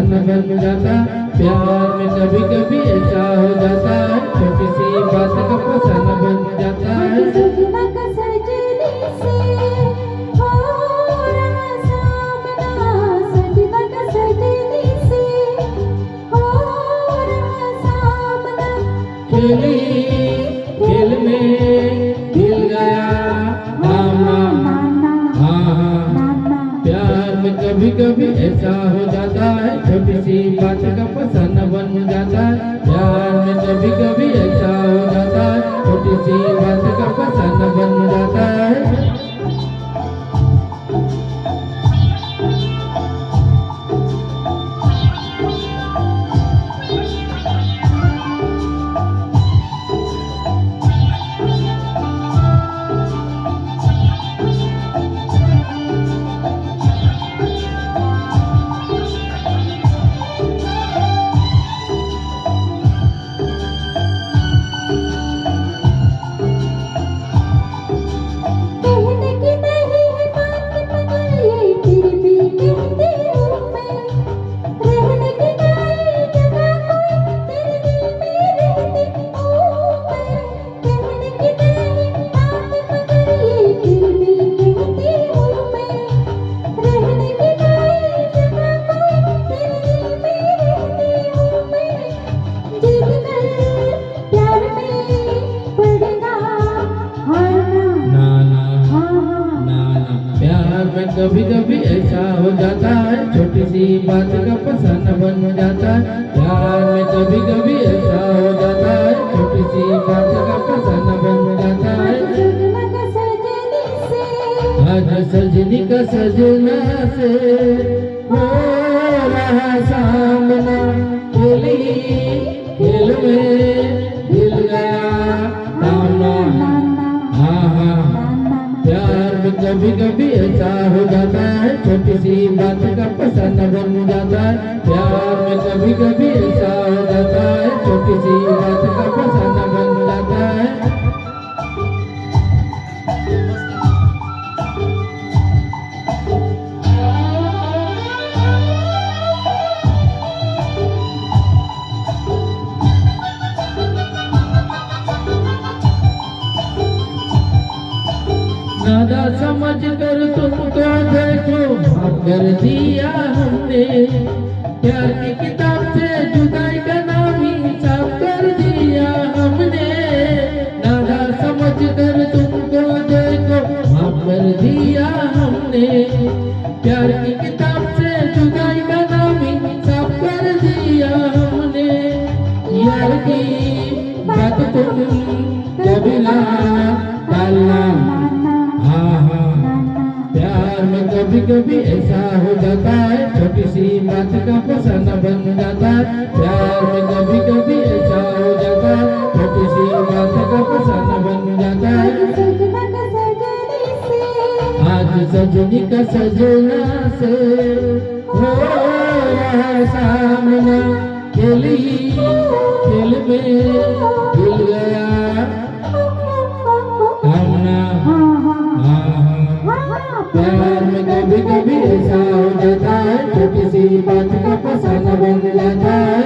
फसाना बन जाता। प्यार में कभी कभी ऐसा हो जाता है, छोटी सी बात का फसाना बन जाता है। सजना का सजनी से हो रहा सामना, सजना का सजनी से हो रहा सामना। खेली खेल में हिल गया आमना, हाँ हाँ। प्यार में कभी कभी ऐसा हो जाता है, छोटी सी बात का फसाना बन जाता है। प्यार में कभी कभी ऐसा हो जाता है, छोटी सी बात का फसाना बन जाता है। कहने की नहीं है बात मगर ये फिर भी कहती हूँ मैं, रहने की नहीं जगह कोई तेरे दिल में रहती हूँ मैं। कहने की नहीं बात मगर ये फिर भी कहती हूँ मैं, रहने की नहीं जगह कोई तेरे दिल में रहती हूँ मैं। जिद कर प्यार में पड़ेगा हारना, ना ना हाँ हाँ। ना ना, प्यार में कभी कभी ऐसा हो जाता है, छोटी सी बात का फसाना बन जाता है। प्यार में कभी कभी ऐसा हो जाता है, छोटी सी बात का फसाना बन जाता है। सजना का सजनी से आज सजनी का सजना से हो रहा सामना, खेली खेल में हिल गया आमना, हाँ हाँ। प्यार में कभी कभी ऐसा हो जाता है, छोटी सी बात का फसाना बन जाता है। प्यार में कभी कभी ऐसा हो जाता है, छोटी सी बात का फसाना बन जाता है। नादा समझ कर तुमको देखो माफ कर दिया हमने, प्यार की किताब से जुदाई का नाम ही साफ कर दिया हमने। नादा समझ कर तुमको देखो माफ कर दिया हमने, प्यार की किताब से जुदाई का नाम ही साफ कर दिया हमने। यार की बात तुम कभी ना टालना, हाँ हाँ। प्यार में कभी कभी ऐसा हो जाता है, छोटी सी बात का फसाना बन जाता है। प्यार में कभी कभी ऐसा हो जाता है, छोटी सी बात का फसाना बन जाता है। सजना का सजनी से आज सजनी का सजना से हो रहा सामना, खेली खेल में हिल गया आमना, हाँ हाँ। प्यार में कभी कभी ऐसा हो जाता है, छोटी सी बात का फसाना बन जाता है।